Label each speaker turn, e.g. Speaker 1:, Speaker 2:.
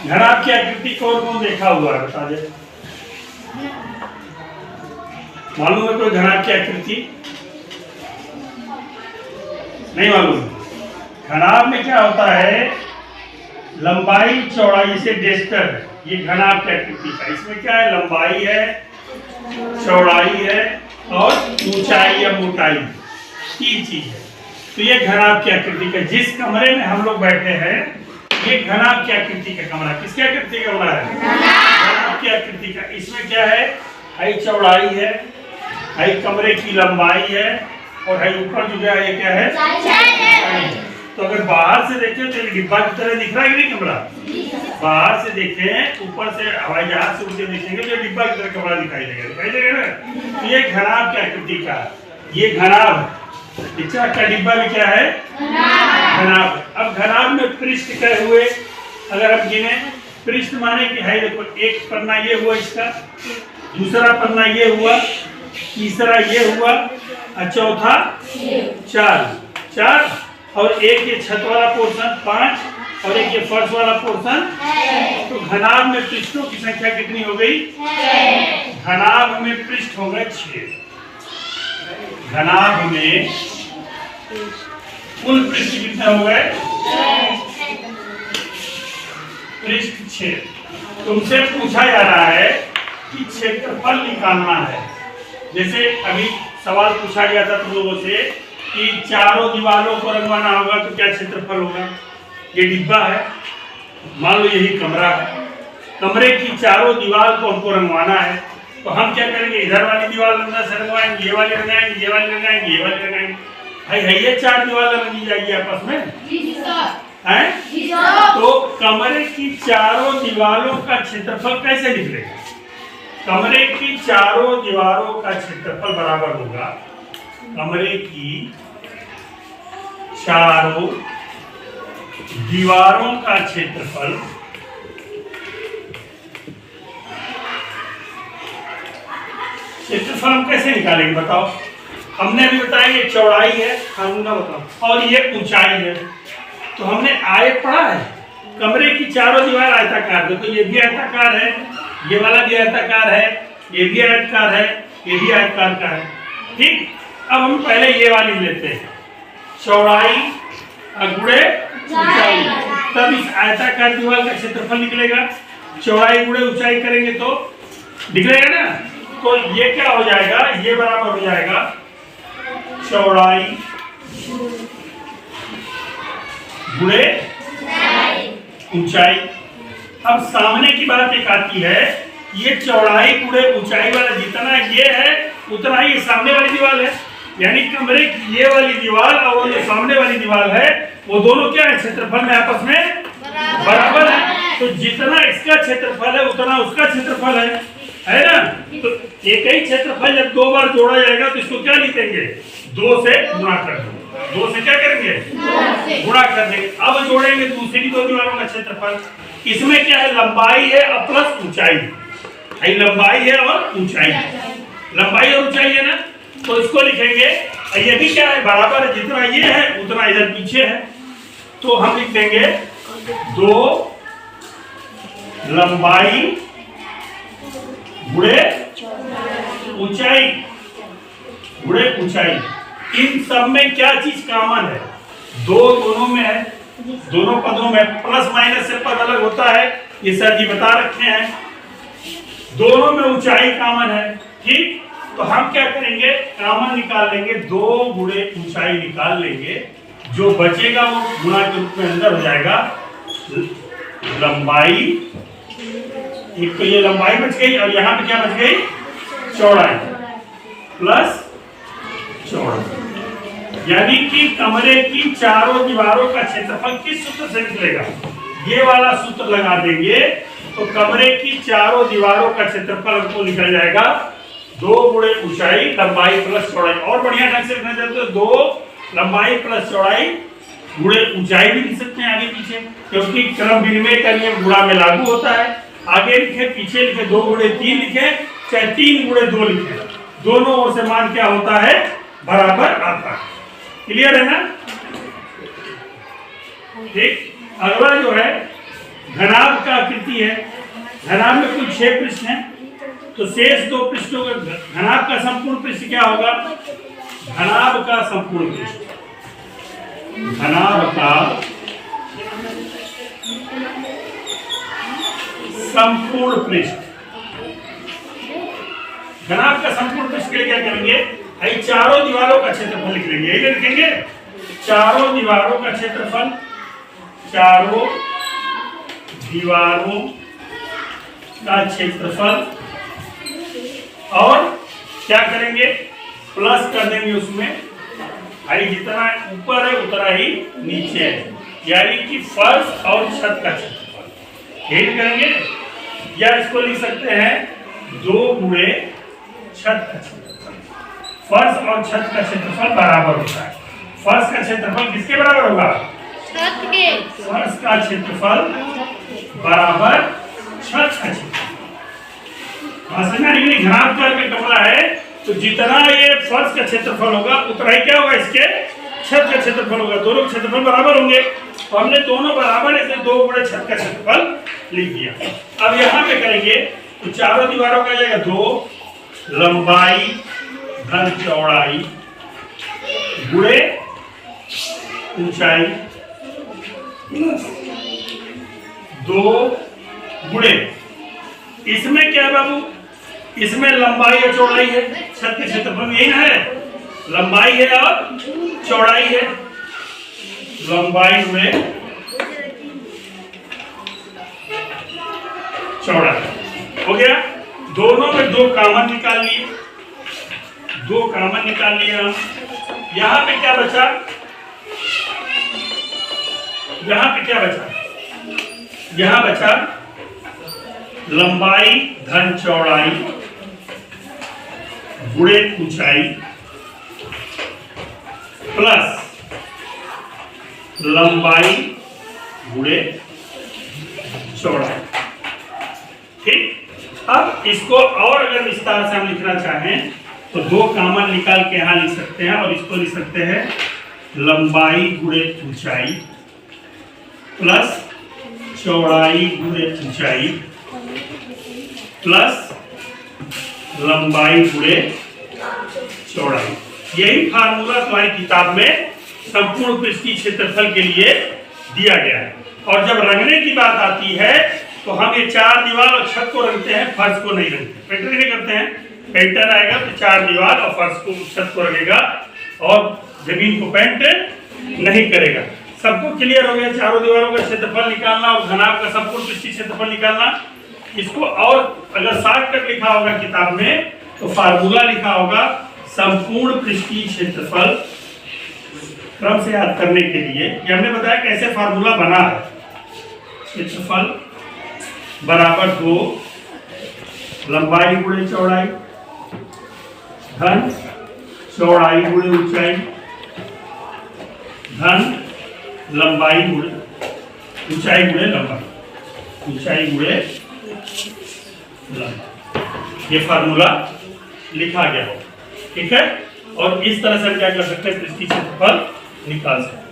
Speaker 1: घनाभ की आकृति कौन कौन देखा हुआ है बता दे। मालूम है कोई घनाभ की आकृति? नहीं मालूम। घनाभ में क्या होता है, लंबाई चौड़ाई से डेस्टर है, ये घनाभ की आकृति का। इसमें क्या है, लंबाई है, चौड़ाई है और ऊंचाई या मोटाई, तीन चीज है। तो ये घनाभ की आकृति का, जिस कमरे में हम लोग बैठे हैं ये घनाभ की आकृति का कमरा। किसकी आकृति का कमरा है? घनाभ की आकृति का। इसमें क्या है, हाई चौड़ाई है, हाई कमरे की लंबाई है और हाई ऊपर जो है ये क्या है, तो अगर बाहर से देखें तो डिब्बा की तरह दिख रहा है कि नहीं कमरा? बाहर से देखें, ऊपर से हवाई जहाज से उड़ते देखेंगे तो डिब्बा की तरह कमरा दिखाई देगा ना। तो ये घनाभ की आकृति का, ये घनाभ पिक्चर का डिब्बा में क्या है, घनाभ। अब घनाभ में पृष्ठ कहे हुए अगर हम गिने, पृष्ठ माने कि है, देखो एक पन्ना ये हुआ इसका, दूसरा पन्ना ये हुआ, तीसरा ये हुआ और चौथा चार और एक ये छत वाला पोर्शन 5 और एक ये फर्श वाला पोर्शन। तो घनाभ में पृष्ठों की संख्या कितनी हो गई? घनाभ में पृष्ठ हो गए 6। घनाभ में कुल पृष्ठ कितने हो गए? पृष्ठ 6। तुमसे पूछा जा रहा है कि क्षेत्रफल निकालना है। जैसे अभी सवाल पूछा गया था तुम लोगों से कि चारों दीवारों को रंगवाना होगा तो क्या क्षेत्रफल होगा। ये डिब्बा है, मान लो यही कमरा है, कमरे की चारों दीवार को हमको रंगवाना है। तो हम क्या करेंगे, इधर वाली दीवार से रंगवाएंगे, ये वाली रंगाएंगे, ये वाली रंगाएंगे, ये वाली रंगाएंगे। भाई है ये 4 दीवार रंगी जाएगी आपस में हैं? तो कमरे की चारों दीवारों का क्षेत्रफल कैसे निकलेगा? कमरे की चारों दीवारों का क्षेत्रफल बराबर होगा कमरे की चारों दीवारों का क्षेत्रफल हम कैसे निकालेंगे बताओ? हमने अभी बताया ये चौड़ाई है, हम ना बताओ, और ये ऊंचाई है। तो हमने आयत पढ़ा है, कमरे की चारों दीवार आयताकार, देखो ये भी आयताकार है, ये वाला भी आयताकार है, ये भी आयताकार है, ये भी आयताकार का है। ठीक, अब हम पहले ये वाली लेते हैं, चौड़ाई गुणे ऊंचाई, तब इस आयताकार दीवार का क्षेत्रफल निकलेगा। चौड़ाई गुणे ऊंचाई करेंगे तो निकलेगा ना। तो ये क्या हो जाएगा, ये बराबर हो जाएगा चौड़ाई गुणे ऊंचाई। अब सामने की बात एक आती है, ये चौड़ाई गुणे ऊंचाई वाला जितना ये है उतना ही सामने वाली दीवार है, यानी कमरे की ये वाली दीवार और जो सामने वाली दीवार है वो दोनों क्या है, क्षेत्रफल में आपस में बराबर है। तो जितना इसका क्षेत्रफल है उतना उसका क्षेत्रफल है ना। तो एक ही क्षेत्रफल जब 2 बार जोड़ा जाएगा तो इसको क्या लिखेंगे, 2 से गुणा कर देंगे। 2 से क्या करेंगे, गुणा कर देंगे। अब जोड़ेंगे दूसरी 2 दीवारों का क्षेत्रफल। इसमें क्या है, लंबाई है और प्लस ऊंचाई, लंबाई है और ऊंचाई, लंबाई और ऊंचाई है ना। तो इसको लिखेंगे, ये भी क्या है, बराबर है, जितना ये है उतना इधर पीछे है। तो हम लिख देंगे 2 लंबाई गुणे ऊंचाई गुणे ऊंचाई। इन सब में क्या चीज कॉमन है, दोनों में है, दोनों पदों में प्लस माइनस से पद अलग होता है, ये सर जी बता रखे हैं। दोनों में ऊंचाई कॉमन है। ठीक, तो हम क्या करेंगे, कॉमन निकाल लेंगे, 2 गुणे ऊंचाई निकाल लेंगे, जो बचेगा वो गुणा के रूप में अंदर हो जाएगा। लंबाई, एक तो ये लंबाई बच गई और यहाँ पे क्या बच गई, चौड़ाई प्लस चौड़ाई, यानी कि कमरे की चारों दीवारों का क्षेत्रफल किस सूत्र से निकलेगा, ये वाला सूत्र लगा देंगे तो कमरे की चारों दीवारों का क्षेत्रफल हमको निकल जाएगा 2 गुणे ऊंचाई लंबाई प्लस चौड़ाई। और बढ़िया ढंग से लिखना चाहते हो 2 लंबाई प्लस चौड़ाई गुणे ऊंचाई भी लिख सकते हैं आगे पीछे, क्योंकि क्रम विनिमय का नियम गुणा में लागू होता है। आगे लिखे पीछे लिखे, 2 गुणे 3 लिखे चाहे 3 गुणे 2 लिखे, दोनों ओर से मान क्या होता है, बराबर आता है। क्लियर है ना। ठीक, अगला जो है घनाभ का आकृति है, घनाभ में कुल 6 पृष्ठ हैं, तो शेष 2 पृष्ठों का घनाभ का संपूर्ण पृष्ठ क्या होगा? घनाभ का संपूर्ण पृष्ठ, घनाभ का संपूर्ण पृष्ठ, घनाभ का संपूर्ण पृष्ठ के लिए क्या करेंगे? यही चारों दीवारों का क्षेत्रफल लिख लेंगे। यही लिखेंगे चारों दीवारों का क्षेत्रफल, चारों दीवारों का क्षेत्रफल, और क्या करेंगे? प्लस कर देंगे उसमें, भाई जितना ऊपर है उतना ही नीचे है, यानी कि फर्श और छत का क्षेत्रफल। यही करेंगे, या इसको लिख सकते हैं 2 गुणे छत का क्षेत्रफल। फर्श और छत का क्षेत्रफल बराबर होता है। फर्श का क्षेत्रफल किसके बराबर होगा? छत के। फर्श का क्षेत्रफल बराबर छत का क्षेत्रफल। समझना नहीं, घनाभ का कमरा है तो जितना ये फर्श का क्षेत्रफल होगा उतना ही क्या होगा? इसके छत का क्षेत्रफल होगा। दोनों क्षेत्रफल बराबर होंगे, तो हमने दोनों बराबर ऐसे 2 गुणे छत का क्षेत्रफल लिख दिया। अब यहाँ पे करेंगे तो चारों दीवारों का जाएगा 2 लंबाई धन चौड़ाई गुणे ऊंचाई प्लस 2 गुणे, इसमें क्या है बाबू? इसमें लंबाई और चौड़ाई है, छत के क्षेत्रफल में यही ना है, लंबाई है और चौड़ाई है। लंबाई में चौड़ाई हो गया। दोनों में 2 कॉमन निकाल लिए, 2 कॉमन निकाल लिया। यहाँ पे क्या बचा? यहाँ पे क्या बचा? यहाँ बचा लंबाई धन चौड़ाई गुणे ऊंचाई प्लस लंबाई गुणे चौड़ाई। ठीक, अब इसको और अगर विस्तार से हम लिखना चाहें तो 2 कॉमन निकाल के यहाँ लिख सकते हैं, और इसको लिख सकते हैं लंबाई गुणे ऊंचाई प्लस चौड़ाई गुणे ऊंचाई प्लस लंबाई गुणे चौड़ाई। यही फार्मूला तुम्हारी किताब में संपूर्ण पृष्ठीय क्षेत्रफल के लिए दिया गया है। और जब रंगने की बात आती है तो हम ये 4 दीवार और छत को रंगते हैं, फर्श को नहीं रंगते। पेंटर नहीं करते हैं, पेंटर आएगा तो 4 दीवार और फर्श को, छत को रंगेगा और जमीन को पेंट नहीं करेगा। सबको क्लियर हो गया? चारों दीवारों का क्षेत्रफल निकालना और घनाभ का संपूर्ण पृष्ठीय क्षेत्रफल निकालना। इसको और अगर शॉर्टकट लिखा होगा किताब में तो फार्मूला लिखा होगा संपूर्ण पृष्ठीय क्षेत्रफल। क्रम से याद करने के लिए ये हमने बताया कैसे फार्मूला बना है। क्षेत्रफल बराबर 2 लंबाई गुणे चौड़ाई धन चौड़ाई गुणे ऊंचाई धन लंबाई गुणे ऊंचाई गुणे लंबाई, ऊंचाई गुणे लंबाई। ये फार्मूला लिखा गया हो, ठीक है। और इस तरह से हम क्या कर सकते हैं? पृष्ठीय क्षेत्रफल निकाल सकते हैं।